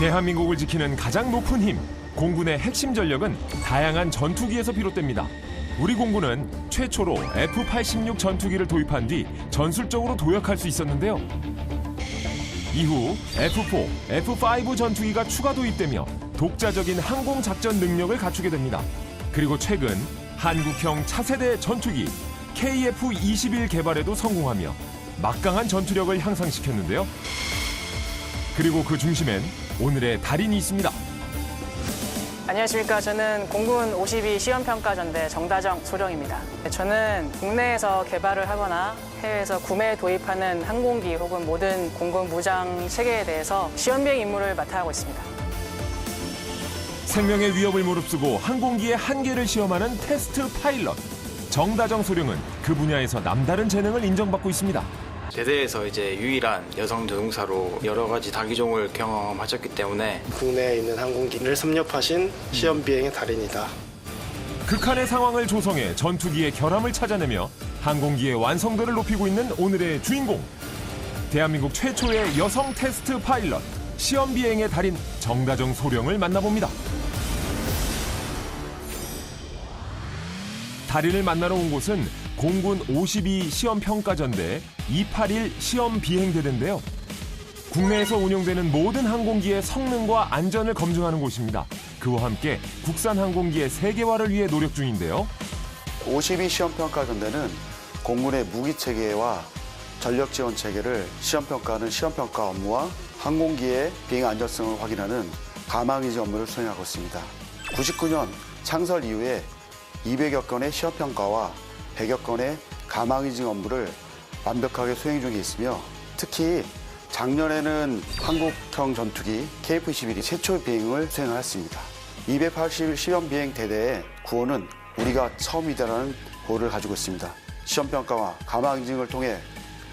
대한민국을 지키는 가장 높은 힘, 공군의 핵심 전력은 다양한 전투기에서 비롯됩니다. 우리 공군은 최초로 F-86 전투기를 도입한 뒤 전술적으로 도약할 수 있었는데요. 이후 F-4, F-5 전투기가 추가 도입되며 독자적인 항공작전 능력을 갖추게 됩니다. 그리고 최근 한국형 차세대 전투기 KF-21 개발에도 성공하며 막강한 전투력을 향상시켰는데요. 그리고 그 중심엔 오늘의 달인이 있습니다. 안녕하십니까. 저는 공군 52 시험평가전대 정다정 소령입니다. 저는 국내에서 개발을 하거나 해외에서 구매 도입하는 항공기 혹은 모든 공군 무장 체계에 대해서 시험비행 임무를 맡아 하고 있습니다. 생명의 위협을 무릅쓰고 항공기의 한계를 시험하는 테스트 파일럿. 정다정 소령은 그 분야에서 남다른 재능을 인정받고 있습니다. 대대에서 이제 유일한 여성 조종사로 여러 가지 다기종을 경험하셨기 때문에 국내에 있는 항공기를 섭렵하신 시험 비행의 달인이다. 극한의 상황을 조성해 전투기의 결함을 찾아내며 항공기의 완성도를 높이고 있는 오늘의 주인공. 대한민국 최초의 여성 테스트 파일럿, 시험 비행의 달인 정다정 소령을 만나봅니다. 달인을 만나러 온 곳은 공군 52 시험평가전대 281 시험비행대대인데요. 국내에서 운용되는 모든 항공기의 성능과 안전을 검증하는 곳입니다. 그와 함께 국산 항공기의 세계화를 위해 노력 중인데요. 52 시험평가전대는 공군의 무기체계와 전력지원체계를 시험평가하는 시험평가 업무와 항공기의 비행 안전성을 확인하는 가망이지 업무를 수행하고 있습니다. 99년 창설 이후에 200여 건의 시험평가와 100여 건의 가망이징 업무를 완벽하게 수행 중에 있으며 특히 작년에는 한국형 전투기 KF-21이 최초 비행을 수행하였습니다. 281 시험 비행 대대의 구호는 우리가 처음이다라는 구호를 가지고 있습니다. 시험평가와 가망이징을 통해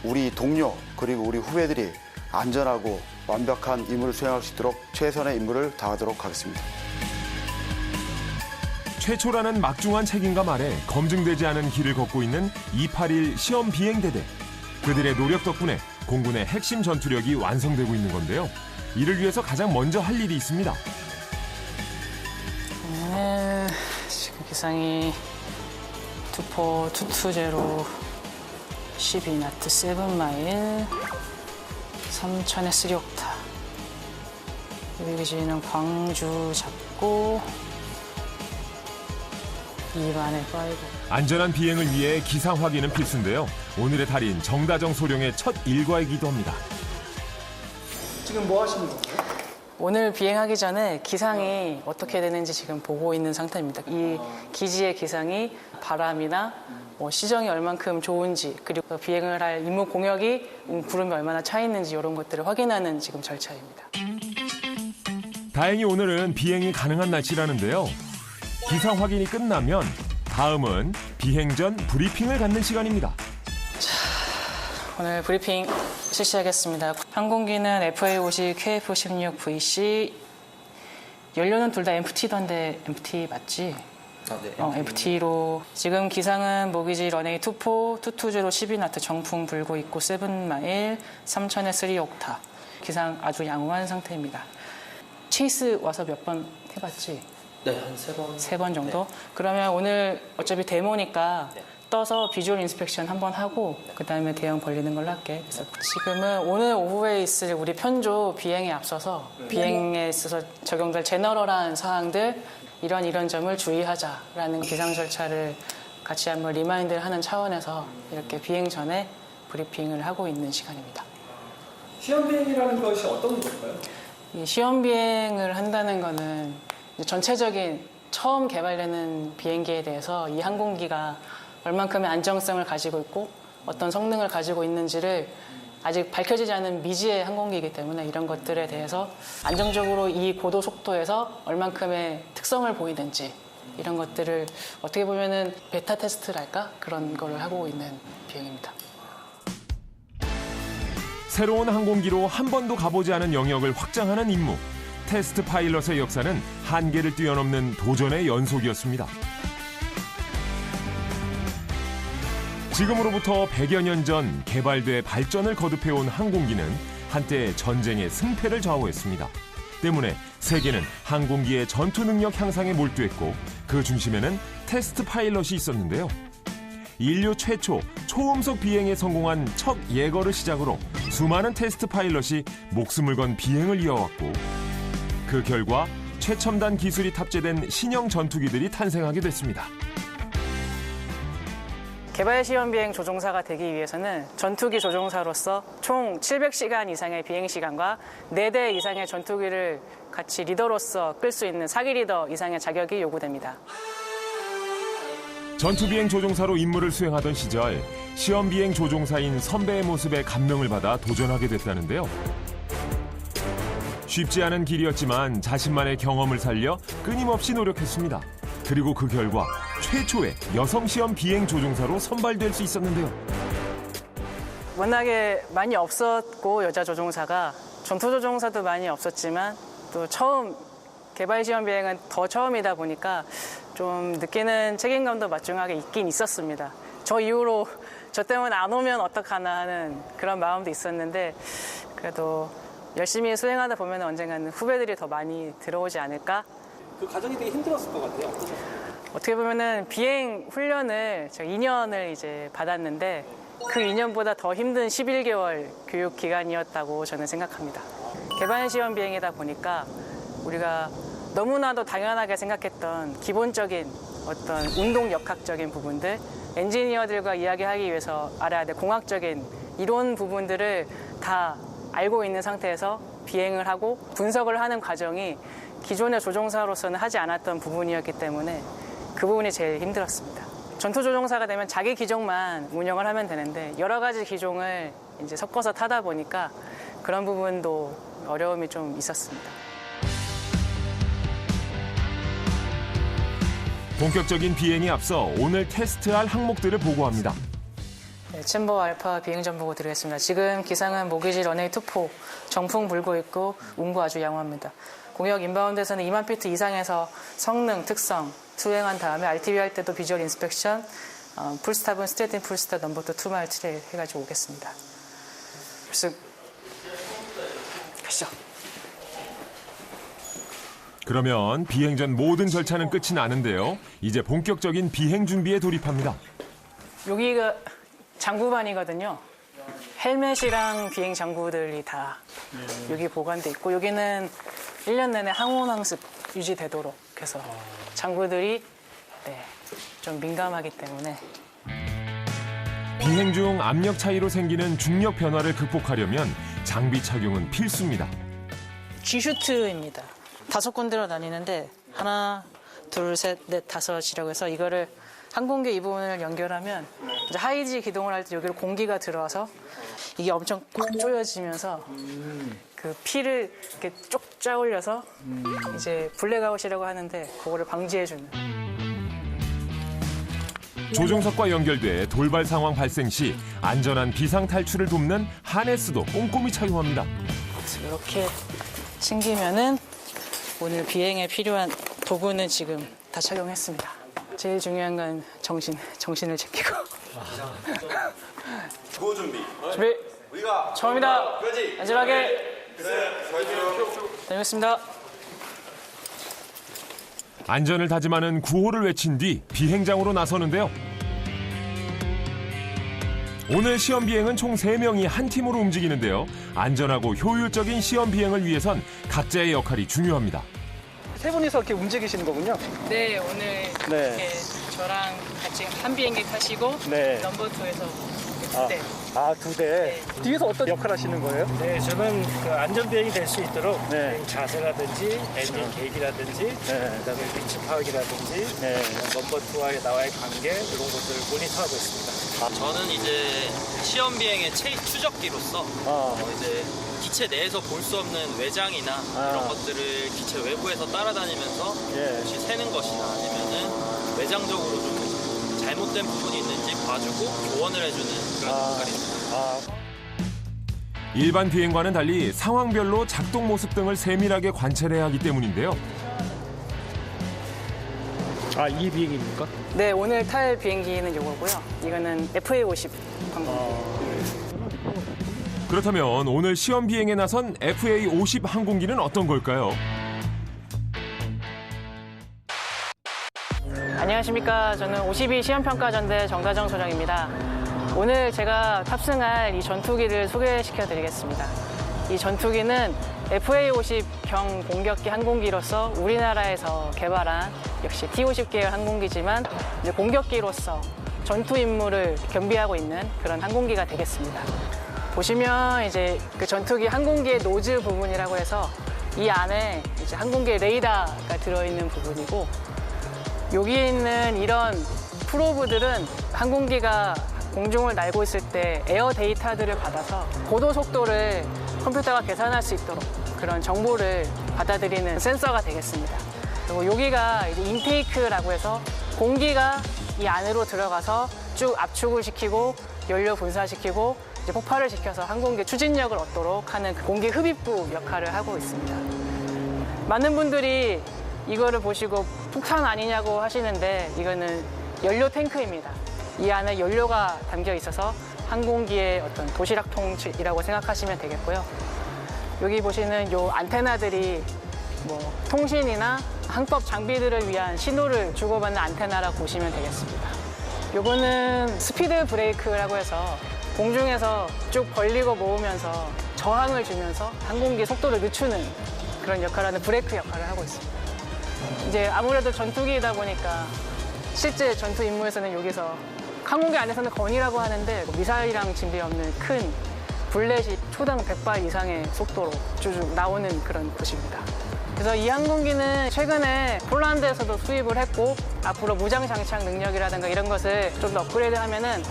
우리 동료 그리고 우리 후배들이 안전하고 완벽한 임무를 수행할 수 있도록 최선의 임무를 다하도록 하겠습니다. 최초라는 막중한 책임감 아래 검증되지 않은 길을 걷고 있는 281 시험 비행대대. 그들의 노력 덕분에 공군의 핵심 전투력이 완성되고 있는 건데요. 이를 위해서 가장 먼저 할 일이 있습니다. 지금 기상이 24220 12나트 7마일 3000에 3옥타. 여기지는 광주 잡고 2반에 5. 안전한 비행을 위해 기상 확인은 필수인데요. 오늘의 달인 정다정 소령의 첫 일과이기도 합니다. 지금 뭐 하시는 거예요? 오늘 비행하기 전에 기상이 어떻게 되는지 지금 보고 있는 상태입니다. 이 기지의 기상이 바람이나 시정이 얼만큼 좋은지 그리고 비행을 할 임무 공역이 구름이 얼마나 차 있는지 이런 것들을 확인하는 지금 절차입니다. 다행히 오늘은 비행이 가능한 날씨라는데요. 기상 확인이 끝나면 다음은 비행 전 브리핑을 갖는 시간입니다. 오늘 브리핑 실시하겠습니다. 항공기는 FA-50, KF-16VC 연료는 둘 다 MFT던데 MFT 맞지? 네. MFT로 지금 기상은 모기지 런웨이 24, 220 12나트 정풍 불고 있고 7마일 3000에 3옥타. 기상 아주 양호한 상태입니다. 체이스 와서 몇 번 해봤지? 네, 한 3번. 3번 정도? 네. 그러면 오늘 어차피 데모니까 네. 떠서 비주얼 인스펙션 한번 하고 그다음에 대형 벌리는 걸로 할게. 그래서 지금은 오늘 오후에 있을 우리 편조 비행에 앞서서 비행에 있어서 적용될 제너럴한 사항들 이런 점을 주의하자라는 기상 절차를 같이 한번 리마인드를 하는 차원에서 이렇게 비행 전에 브리핑을 하고 있는 시간입니다. 시험 비행이라는 것이 어떤 걸까요? 이 시험 비행을 한다는 거는 전체적인 처음 개발되는 비행기에 대해서 이 항공기가 얼만큼의 안정성을 가지고 있고 어떤 성능을 가지고 있는지를 아직 밝혀지지 않은 미지의 항공기이기 때문에 이런 것들에 대해서 안정적으로 이 고도 속도에서 얼만큼의 특성을 보이는지 이런 것들을 어떻게 보면은 베타 테스트랄까? 그런 거를 하고 있는 비행입니다. 새로운 항공기로 한 번도 가보지 않은 영역을 확장하는 임무. 테스트 파일럿의 역사는 한계를 뛰어넘는 도전의 연속이었습니다. 지금으로부터 100여 년 전 개발돼 발전을 거듭해온 항공기는 한때 전쟁의 승패를 좌우했습니다. 때문에 세계는 항공기의 전투 능력 향상에 몰두했고 그 중심에는 테스트 파일럿이 있었는데요. 인류 최초 초음속 비행에 성공한 첫 예거를 시작으로 수많은 테스트 파일럿이 목숨을 건 비행을 이어왔고 그 결과 최첨단 기술이 탑재된 신형 전투기들이 탄생하게 됐습니다. 개발 시험 비행 조종사가 되기 위해서는 전투기 조종사로서 총 700시간 이상의 비행 시간과 4대 이상의 전투기를 같이 리더로서 끌 수 있는 사기 리더 이상의 자격이 요구됩니다. 전투비행 조종사로 임무를 수행하던 시절 시험비행 조종사인 선배의 모습에 감명을 받아 도전하게 됐다는데요. 쉽지 않은 길이었지만 자신만의 경험을 살려 끊임없이 노력했습니다. 그리고 그 결과 최초의 여성 시험 비행 조종사로 선발될 수 있었는데요. 워낙에 많이 없었고 여자 조종사가 전투 조종사도 많이 없었지만 또 처음 개발 시험 비행은 더 처음이다 보니까 좀 느끼는 책임감도 막중하게 있긴 있었습니다. 저 이후로 저 때문에 안 오면 어떡하나 하는 그런 마음도 있었는데 그래도 열심히 수행하다 보면 언젠가는 후배들이 더 많이 들어오지 않을까? 그 과정이 되게 힘들었을 것 같아요. 어떻게 보면은 비행 훈련을 제가 2년을 이제 받았는데 그 2년보다 더 힘든 11개월 교육 기간이었다고 저는 생각합니다. 개발 시험 비행이다 보니까 우리가 너무나도 당연하게 생각했던 기본적인 어떤 운동 역학적인 부분들, 엔지니어들과 이야기하기 위해서 알아야 될 공학적인 이론 부분들을 다 알고 있는 상태에서 비행을 하고 분석을 하는 과정이 기존의 조종사로서는 하지 않았던 부분이었기 때문에 그 부분이 제일 힘들었습니다. 전투 조종사가 되면 자기 기종만 운영을 하면 되는데 여러 가지 기종을 이제 섞어서 타다 보니까 그런 부분도 어려움이 좀 있었습니다. 본격적인 비행에 앞서 오늘 테스트할 항목들을 보고합니다. 네, 챔버 알파 비행 전보고 드리겠습니다. 지금 기상은 모기지 런웨이 투포, 정풍 불고 있고 운구 아주 양호합니다. 공역 인바운드에서는 2만 피트 이상에서 성능, 특성 수행한 다음에 RTB 할 때도 비주얼 인스펙션, 풀스탑은 스트레이트 풀스탑 넘버 2 마일 트레일 해가지고 오겠습니다. 그래서 가시죠. 그러면 비행 전 모든 절차는 끝이 나는데요. 이제 본격적인 비행 준비에 돌입합니다. 여기가 장구반이거든요. 헬멧이랑 비행 장구들이 다 여기 보관돼 있고 여기는 1년 내내 항온 항습 유지되도록 해서 장구들이 좀 민감하기 때문에 비행 중 압력 차이로 생기는 중력 변화를 극복하려면 장비 착용은 필수입니다. G슈트입니다. 5군데로 나뉘는데 하나, 둘, 셋, 넷, 다섯이라고 해서 이거를 항공기 이 부분을 연결하면 이제 하이지 기동을 할 때 여기로 공기가 들어와서 이게 엄청 꽉 조여지면서 그 피를 이렇게 쭉 짜올려서 이제 블랙아웃이라고 하는데 그거를 방지해주는. 조종석과 연결돼 돌발 상황 발생 시 안전한 비상 탈출을 돕는 하네스도 꼼꼼히 착용합니다. 이렇게 챙기면은 오늘 비행에 필요한 도구는 지금 다 착용했습니다. 제일 중요한 건 정신을 챙기고. 구호 준비. 준비. 우리가 처음이다. 그렇지. 안전하게. 화이팅. 다녀오겠습니다. 안전을 다짐하는 구호를 외친 뒤 비행장으로 나서는데요. 오늘 시험 비행은 총 3명이 한 팀으로 움직이는데요. 안전하고 효율적인 시험 비행을 위해선 각자의 역할이 중요합니다. 세 분이서 이렇게 움직이시는 거군요. 네, 오늘 이렇게 저랑 같이 한 비행기 타시고 네. 넘버 2에서 네. 두 대. 뒤에서 어떤 역할 하시는 거예요? 네, 저는 그 안전비행이 될 수 있도록 네. 비행 자세라든지 엔진 계기라든지 그다음에 위치 파악이라든지 넘버 2와의 나와의 관계 이런 것들을 모니터하고 있습니다. 저는 이제 시험 비행의 추적기로서 이제 기체 내에서 볼 수 없는 외장이나 이런 것들을 기체 외부에서 따라다니면서 혹시 새는 것이나 아니면은 외장적으로 좀 잘못된 부분이 있는지 봐주고 조언을 해주는 그런 역할입니다. 일반 비행과는 달리 상황별로 작동 모습 등을 세밀하게 관찰해야 하기 때문인데요. 이 비행입니까? 네, 오늘 탈 비행기는 이거고요. 이거는 FA50 항공기. 그렇다면 오늘 시험 비행에 나선 FA-50 항공기는 어떤 걸까요? 안녕하십니까. 저는 52 시험평가전대 정다정 소장입니다. 오늘 제가 탑승할 이 전투기를 소개시켜 드리겠습니다. 이 전투기는 FA-50 경 공격기 항공기로서 우리나라에서 개발한 역시 T-50 계열 항공기지만 이제 공격기로서 전투 임무를 겸비하고 있는 그런 항공기가 되겠습니다. 보시면 이제 그 전투기 항공기의 노즈 부분이라고 해서 이 안에 이제 항공기의 레이더가 들어있는 부분이고 여기에 있는 이런 프로브들은 항공기가 공중을 날고 있을 때 에어 데이터들을 받아서 고도 속도를 컴퓨터가 계산할 수 있도록 그런 정보를 받아들이는 센서가 되겠습니다. 그리고 여기가 이제 인테이크라고 해서 공기가 이 안으로 들어가서 쭉 압축을 시키고 연료 분사시키고 이제 폭발을 시켜서 항공기 추진력을 얻도록 하는 그 공기 흡입부 역할을 하고 있습니다. 많은 분들이 이거를 보시고 폭탄 아니냐고 하시는데 이거는 연료 탱크입니다. 이 안에 연료가 담겨 있어서 항공기의 어떤 도시락통이라고 생각하시면 되겠고요. 여기 보시는 요 안테나들이 뭐 통신이나 항법 장비들을 위한 신호를 주고받는 안테나라고 보시면 되겠습니다. 요거는 스피드 브레이크라고 해서 공중에서 쭉 벌리고 모으면서 저항을 주면서 항공기 속도를 늦추는 그런 역할을 하는 브레이크 역할을 하고 있습니다. 이제 아무래도 전투기이다 보니까 실제 전투 임무에서는 여기서 항공기 안에서는 건이라고 하는데 미사일이랑 진배 없는 큰 불렛이 초당 100발 이상의 속도로 쭉 나오는 그런 곳입니다. 그래서 이 항공기는 최근에 폴란드에서도 수입을 했고 앞으로 무장 장착 능력이라든가 이런 것을 좀 더 업그레이드하면은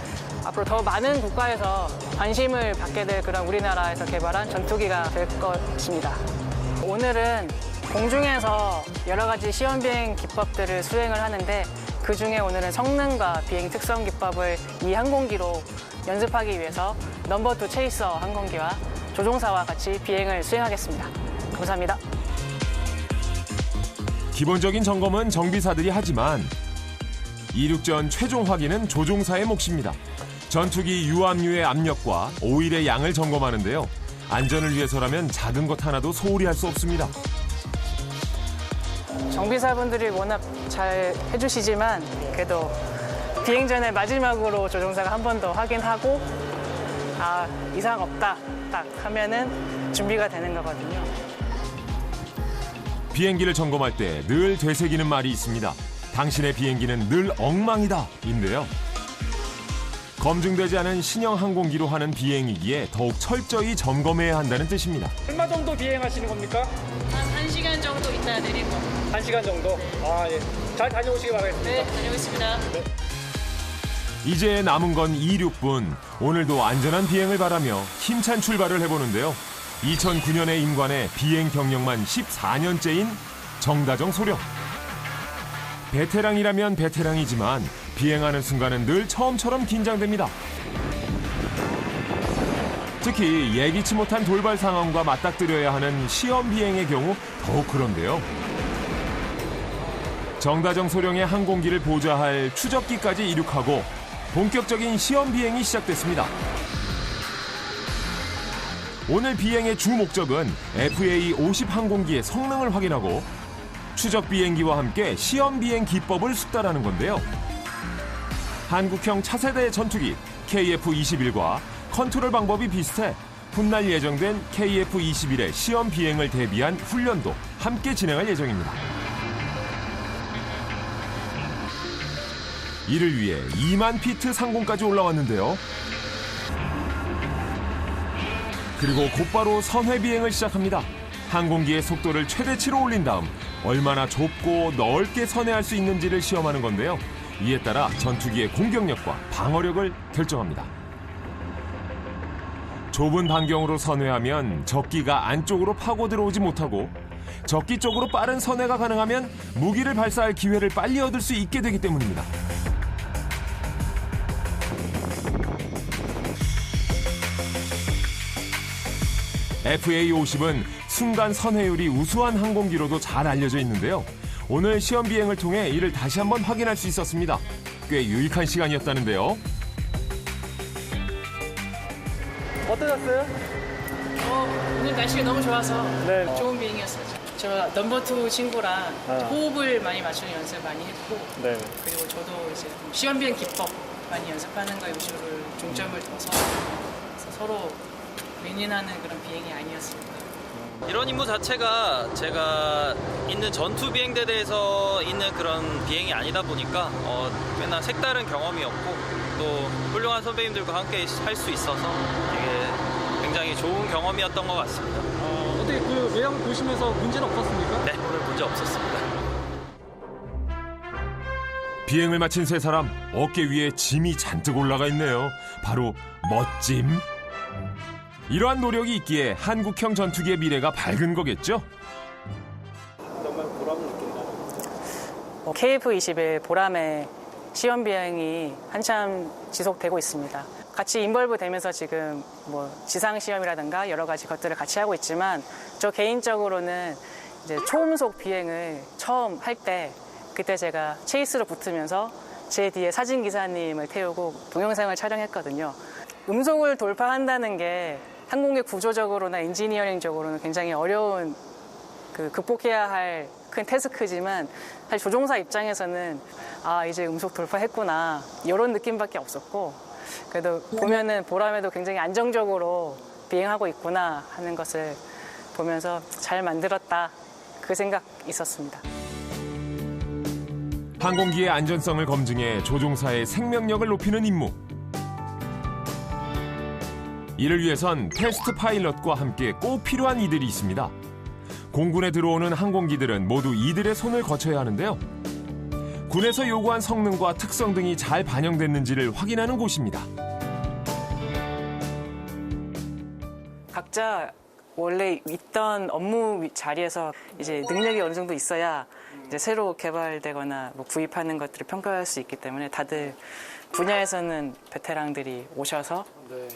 앞으로 더 많은 국가에서 관심을 받게 될 그런 우리나라에서 개발한 전투기가 될 것입니다. 오늘은 공중에서 여러 가지 시험 비행 기법들을 수행을 하는데 그중에 오늘은 성능과 비행 특성 기법을 이 항공기로 연습하기 위해서 넘버2 체이서 항공기와 조종사와 같이 비행을 수행하겠습니다. 감사합니다. 기본적인 점검은 정비사들이 하지만 이륙전 최종 확인은 조종사의 몫입니다. 전투기 유압류의 압력과 오일의 양을 점검하는데요. 안전을 위해서라면 작은 것 하나도 소홀히 할 수 없습니다. 정비사분들이 워낙 잘 해주시지만 그래도 비행 전에 마지막으로 조종사가 한 번 더 확인하고 아, 이상 없다 딱 하면은 준비가 되는 거거든요. 비행기를 점검할 때 늘 되새기는 말이 있습니다. 당신의 비행기는 늘 엉망이다 인데요. 검증되지 않은 신형 항공기로 하는 비행이기에 더욱 철저히 점검해야 한다는 뜻입니다. 얼마 정도 비행하시는 겁니까? 한 1시간 정도 있다 내릴 거. 1시간 정도? 아, 예. 잘 다녀오시기 바라겠습니다. 네, 다녀오겠습니다. 네. 이제 남은 건 이륙뿐. 오늘도 안전한 비행을 바라며 힘찬 출발을 해보는데요. 2009년에 임관해 비행 경력만 14년째인 정다정 소령. 베테랑이라면 베테랑이지만 비행하는 순간은 늘 처음처럼 긴장됩니다. 특히 예기치 못한 돌발 상황과 맞닥뜨려야 하는 시험 비행의 경우 더욱 그런데요. 정다정 소령의 항공기를 보좌할 추적기까지 이륙하고 본격적인 시험 비행이 시작됐습니다. 오늘 비행의 주 목적은 FA-50 항공기의 성능을 확인하고 추적 비행기와 함께 시험 비행 기법을 숙달하는 건데요. 한국형 차세대 전투기 KF-21과 컨트롤 방법이 비슷해 훗날 예정된 KF-21의 시험 비행을 대비한 훈련도 함께 진행할 예정입니다. 이를 위해 2만 피트 상공까지 올라왔는데요. 그리고 곧바로 선회 비행을 시작합니다. 항공기의 속도를 최대치로 올린 다음 얼마나 좁고 넓게 선회할 수 있는지를 시험하는 건데요. 이에 따라 전투기의 공격력과 방어력을 결정합니다. 좁은 반경으로 선회하면 적기가 안쪽으로 파고 들어오지 못하고 적기 쪽으로 빠른 선회가 가능하면 무기를 발사할 기회를 빨리 얻을 수 있게 되기 때문입니다. FA-50은 순간 선회율이 우수한 항공기로도 잘 알려져 있는데요. 오늘 시험 비행을 통해 이를 다시 한번 확인할 수 있었습니다. 꽤 유익한 시간이었다는데요. 어떠셨어요? 오늘 날씨가 너무 좋아서 네. 좋은 비행이었어요. 저 넘버 2 친구랑 호흡을 많이 맞추는 연습 많이 했고 네. 그리고 저도 이제 시험 비행 기법 많이 연습하는 거에 위주를 중점을 둬서 서로 윈윈하는 그런 비행이 아니었습니다. 이런 임무 자체가 제가 있는 전투 비행대대에서 있는 그런 비행이 아니다 보니까 꽤나 색다른 경험이었고 또 훌륭한 선배님들과 함께 할 수 있어서 되게 굉장히 좋은 경험이었던 것 같습니다. 어떻게 그 외형 보시면서 문제는 없었습니까? 네, 오늘 문제 없었습니다. 비행을 마친 세 사람 어깨 위에 짐이 잔뜩 올라가 있네요. 바로 멋짐. 이러한 노력이 있기에 한국형 전투기의 미래가 밝은 거겠죠? KF-21 보람의 시험 비행이 한참 지속되고 있습니다. 같이 인벌브 되면서 지금 뭐 지상 시험이라든가 여러 가지 것들을 같이 하고 있지만 저 개인적으로는 이제 초음속 비행을 처음 할 때 그때 제가 체이스로 붙으면서 제 뒤에 사진 기사님을 태우고 동영상을 촬영했거든요. 음속을 돌파한다는 게 항공기 구조적으로나 엔지니어링적으로는 굉장히 어려운 극복해야 할 큰 태스크지만 사실 조종사 입장에서는 아 이제 음속 돌파했구나 이런 느낌밖에 없었고 그래도 보면은 보람에도 굉장히 안정적으로 비행하고 있구나 하는 것을 보면서 잘 만들었다 그 생각 있었습니다. 항공기의 안전성을 검증해 조종사의 생명력을 높이는 임무. 이를 위해선 테스트 파일럿과 함께 꼭 필요한 이들이 있습니다. 공군에 들어오는 항공기들은 모두 이들의 손을 거쳐야 하는데요. 군에서 요구한 성능과 특성 등이 잘 반영됐는지를 확인하는 곳입니다. 각자 원래 있던 업무 자리에서 이제 능력이 어느 정도 있어야 이제 새로 개발되거나 뭐 구입하는 것들을 평가할 수 있기 때문에 다들 분야에서는 베테랑들이 오셔서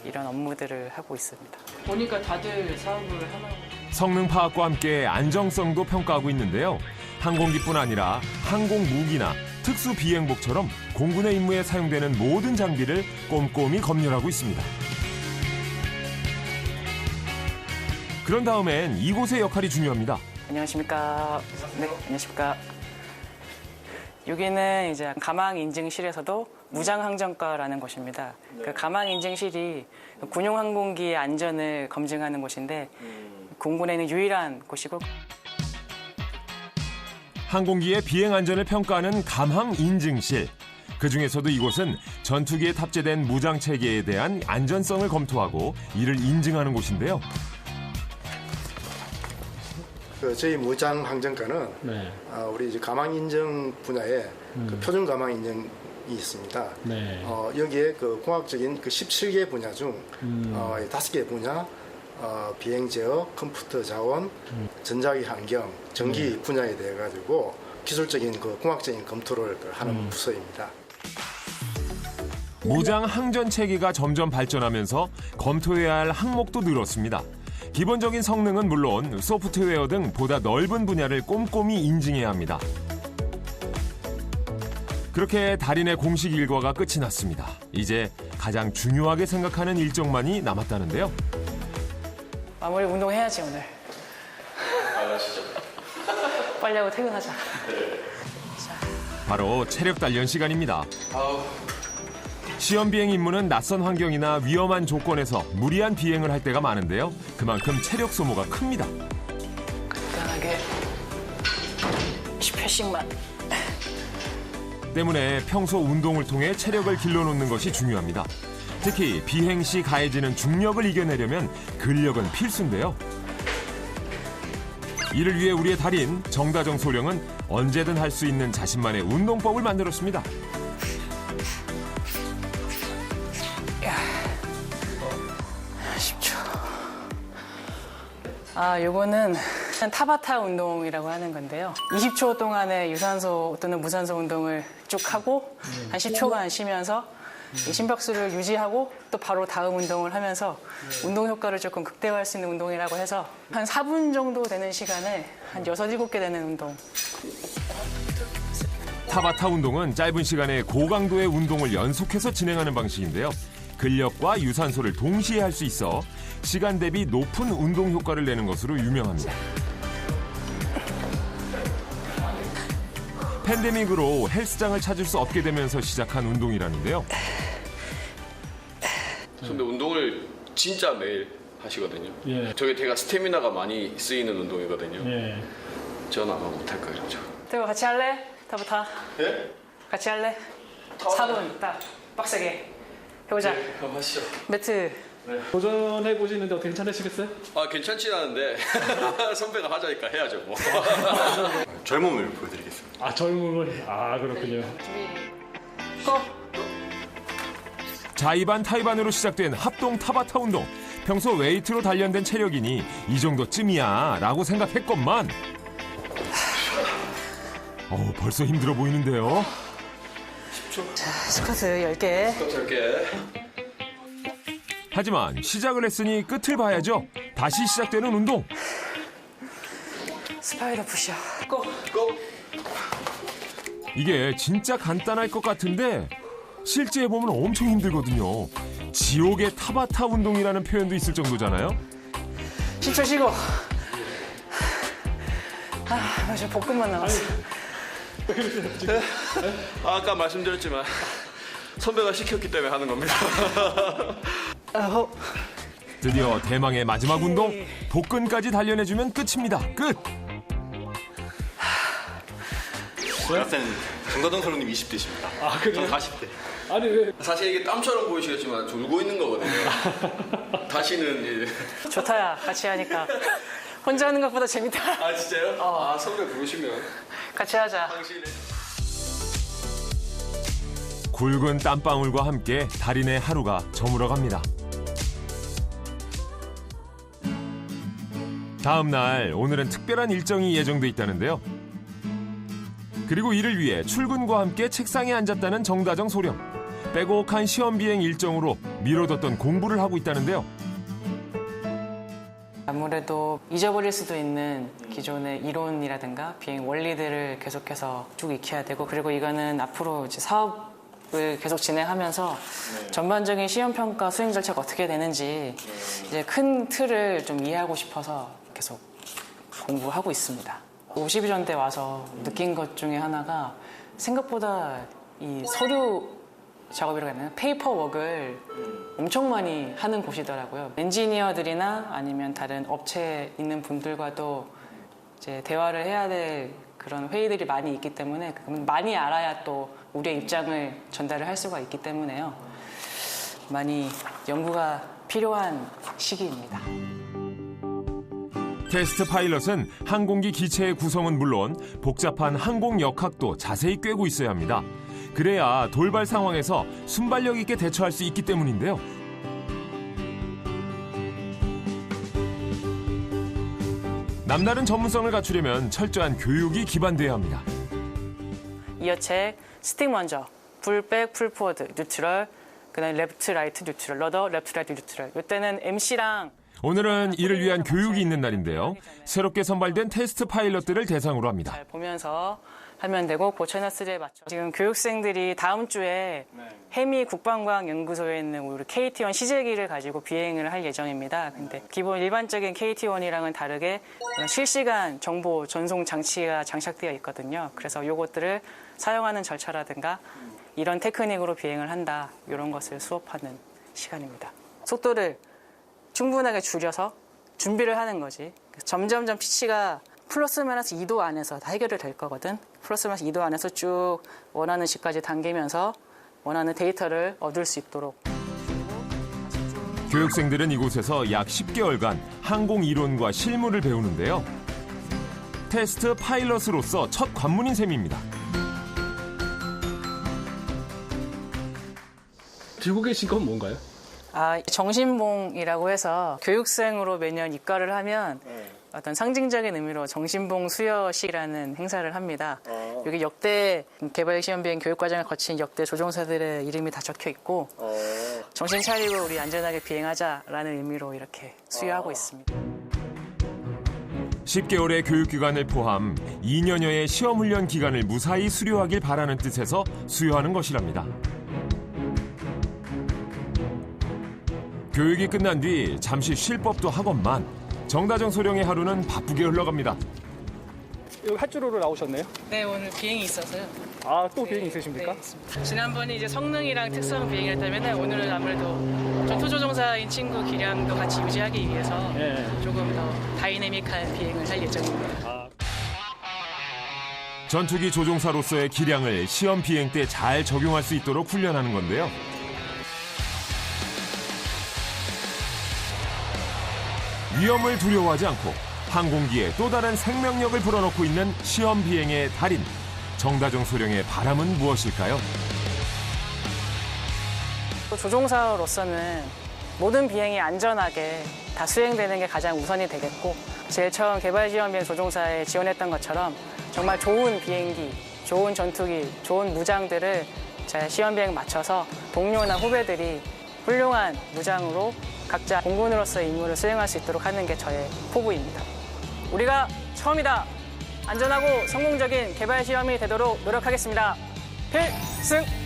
이런 업무들을 하고 있습니다. 보니까 다들 사업을 하나고 성능 파악과 함께 안정성도 평가하고 있는데요. 항공기뿐 아니라 항공 무기나 특수 비행복처럼 공군의 임무에 사용되는 모든 장비를 꼼꼼히 검열하고 있습니다. 그런 다음엔 이곳의 역할이 중요합니다. 안녕하십니까. 네, 안녕하십니까. 여기는 이제 가망인증실에서도 무장항정과라는 곳입니다. 그 가망인증실이 군용 항공기의 안전을 검증하는 곳인데 공군에는 유일한 곳이고 항공기의 비행 안전을 평가하는 감항인증실. 그중에서도 이곳은 전투기에 탑재된 무장 체계에 대한 안전성을 검토하고 이를 인증하는 곳인데요. 저희 무장 항정과는 우리 이제 가망 인증 분야에 그 표준 가망 인증이 있습니다. 여기에 그 공학적인 그 17개 분야 중 5개 분야 비행 제어, 컴퓨터 자원, 전자기 환경, 전기 분야에 대해 가지고 기술적인 그 공학적인 검토를 하는 부서입니다. 무장 항전 체계가 점점 발전하면서 검토해야 할 항목도 늘었습니다. 기본적인 성능은 물론 소프트웨어 등 보다 넓은 분야를 꼼꼼히 인증해야 합니다. 그렇게 달인의 공식 일과가 끝이 났습니다. 이제 가장 중요하게 생각하는 일정만이 남았다는데요. 마무리 운동해야지 오늘. 빨리 하시죠. 빨리 하고 퇴근하자. 바로 체력 단련 시간입니다. 시험 비행 임무는 낯선 환경이나 위험한 조건에서 무리한 비행을 할 때가 많은데요. 그만큼 체력 소모가 큽니다. 간단하게 10회씩만. 때문에 평소 운동을 통해 체력을 길러놓는 것이 중요합니다. 특히 비행 시 가해지는 중력을 이겨내려면 근력은 필수인데요. 이를 위해 우리의 달인 정다정 소령은 언제든 할 수 있는 자신만의 운동법을 만들었습니다. 요거는 타바타 운동이라고 하는 건데요. 20초 동안의 유산소 또는 무산소 운동을 쭉 하고 한 10초간 쉬면서 이 심박수를 유지하고 또 바로 다음 운동을 하면서 운동 효과를 조금 극대화할 수 있는 운동이라고 해서 한 4분 정도 되는 시간에 한 6, 7개 되는 운동. 타바타 운동은 짧은 시간에 고강도의 운동을 연속해서 진행하는 방식인데요. 근력과 유산소를 동시에 할 수 있어 시간 대비 높은 운동 효과를 내는 것으로 유명합니다. 팬데믹으로 헬스장을 찾을 수 없게 되면서 시작한 운동이라는데요. 근데 운동을 진짜 매일 하시거든요. 예. 저게 제가 스태미나가 많이 쓰이는 운동이거든요. 예. 저는 아마 못할 거예요. 태호 같이 할래? 타부타. 네? 같이 할래? 4분 딱 빡세게 해보자. 그럼 하시죠. 매트. 도전해 보시는데 어떻게 괜찮으시겠어요? 아 괜찮진 않은데 선배가 하자니까 해야죠 뭐. 젊음을 보여드리겠습니다. 아 젊음을 그렇군요. 준비. 고! 자이반 타이반으로 시작된 합동 타바타 운동. 평소 웨이트로 단련된 체력이니 이 정도쯤이야 라고 생각했건만 벌써 힘들어 보이는데요. 자, 스쿼트 10개. 짧게. 하지만 시작을 했으니 끝을 봐야죠. 다시 시작되는 운동. 스파이더 푸시업. 고! 고! 이게 진짜 간단할 것 같은데 실제 해보면 엄청 힘들거든요. 지옥의 타바타 운동이라는 표현도 있을 정도잖아요. 10초 쉬고. 저 복근만 남았어. 아까 말씀드렸지만 선배가 시켰기 때문에 하는 겁니다. 드디어 대망의 마지막 운동. 복근까지 단련해주면 끝입니다. 끝! 제가 때는 정다동 선생님 20대십니다. 아 그래요? 전 40대. 아니 왜? 사실 이게 땀처럼 보이시겠지만 졸고 있는 거거든요. 다시는 이제. 좋다야, 같이 하니까. 혼자 하는 것보다 재밌다. 아 진짜요? 아 선배 부르시면 같이 하자. 당신의. 굵은 땀방울과 함께 달인의 하루가 저물어갑니다. 다음 날 오늘은 특별한 일정이 예정돼 있다는데요. 그리고 이를 위해 출근과 함께 책상에 앉았다는 정다정 소령. 빼곡한 시험 비행 일정으로 미뤄뒀던 공부를 하고 있다는데요. 아무래도 잊어버릴 수도 있는 기존의 이론이라든가 비행 원리들을 계속해서 쭉 익혀야 되고, 그리고 이거는 앞으로 이제 사업을 계속 진행하면서 전반적인 시험평가 수행 절차가 어떻게 되는지 이제 큰 틀을 좀 이해하고 싶어서 계속 공부하고 있습니다. 50일 전대 와서 느낀 것 중에 하나가 생각보다 이 서류 작업이라고 해야 되나? 페이퍼워크를 엄청 많이 하는 곳이더라고요. 엔지니어들이나 아니면 다른 업체에 있는 분들과도 이제 대화를 해야 될 그런 회의들이 많이 있기 때문에 많이 알아야 또 우리의 입장을 전달을 할 수가 있기 때문에요. 많이 연구가 필요한 시기입니다. 테스트 파일럿은 항공기 기체의 구성은 물론 복잡한 항공 역학도 자세히 꿰고 있어야 합니다. 그래야 돌발 상황에서 순발력 있게 대처할 수 있기 때문인데요. 남다른 전문성을 갖추려면 철저한 교육이 기반돼야 합니다. 이어책, 스틱 먼저, 풀백, 풀포워드, 뉴트럴, 그다음에 레프트, 라이트, 뉴트럴, 러더, 레프트, 라이트, 뉴트럴. 이때는 MC랑 오늘은 이를 위한 교육이 있는 날인데요. 새롭게 선발된 테스트 파일럿들을 대상으로 합니다. 잘 보면서 하면 되고, 고쳐놨을에 맞춰. 지금 교육생들이 다음 주에 해미 국방과학연구소에 있는 우리 KT-1 시제기를 가지고 비행을 할 예정입니다. 근데 기본 일반적인 KT-1이랑은 다르게 실시간 정보 전송 장치가 장착되어 있거든요. 그래서 요것들을 사용하는 절차라든가 이런 테크닉으로 비행을 한다, 이런 것을 수업하는 시간입니다. 속도를 충분하게 줄여서 준비를 하는 거지. 점점점 피치가 플러스 마이너스 2도 안에서 다 해결이 될 거거든. 플러스 마이너스 2도 안에서 쭉 원하는 식까지 당기면서 원하는 데이터를 얻을 수 있도록. 교육생들은 이곳에서 약 10개월간 항공 이론과 실무를 배우는데요. 테스트 파일럿으로서 첫 관문인 셈입니다. 들고 계신 건 뭔가요? 정신봉이라고 해서 교육생으로 매년 입과를 하면 어떤 상징적인 의미로 정신봉 수여식이라는 행사를 합니다. 여기 역대 개발시험비행 교육과정을 거친 역대 조종사들의 이름이 다 적혀 있고, 정신 차리고 우리 안전하게 비행하자라는 의미로 이렇게 수여하고 있습니다. 10개월의 교육기간을 포함 2년여의 시험훈련 기간을 무사히 수료하길 바라는 뜻에서 수여하는 것이랍니다. 교육이 끝난 뒤 잠시 쉴 법도 하건만 정다정 소령의 하루는 바쁘게 흘러갑니다. 여기 활주로로 나오셨네요? 네, 오늘 비행이 있어서요. 아, 또 비행이 있으십니까? 네, 지난번에 이제 성능이랑 특성 비행이었다면 오늘은 아무래도 전투조종사인 친구 기량도 같이 유지하기 위해서 조금 더 다이내믹한 비행을 할 예정입니다. 전투기 조종사로서의 기량을 시험 비행 때 잘 적용할 수 있도록 훈련하는 건데요. 위험을 두려워하지 않고 항공기에 또 다른 생명력을 불어넣고 있는 시험 비행의 달인 정다정 소령의 바람은 무엇일까요? 조종사로서는 모든 비행이 안전하게 다 수행되는 게 가장 우선이 되겠고 제일 처음 개발지원비행 조종사에 지원했던 것처럼 정말 좋은 비행기, 좋은 전투기, 좋은 무장들을 잘 시험 비행 맞춰서 동료나 후배들이 훌륭한 무장으로 각자 공군으로서의 임무를 수행할 수 있도록 하는 게 저의 포부입니다. 우리가 처음이다. 안전하고 성공적인 개발 시험이 되도록 노력하겠습니다. 필승!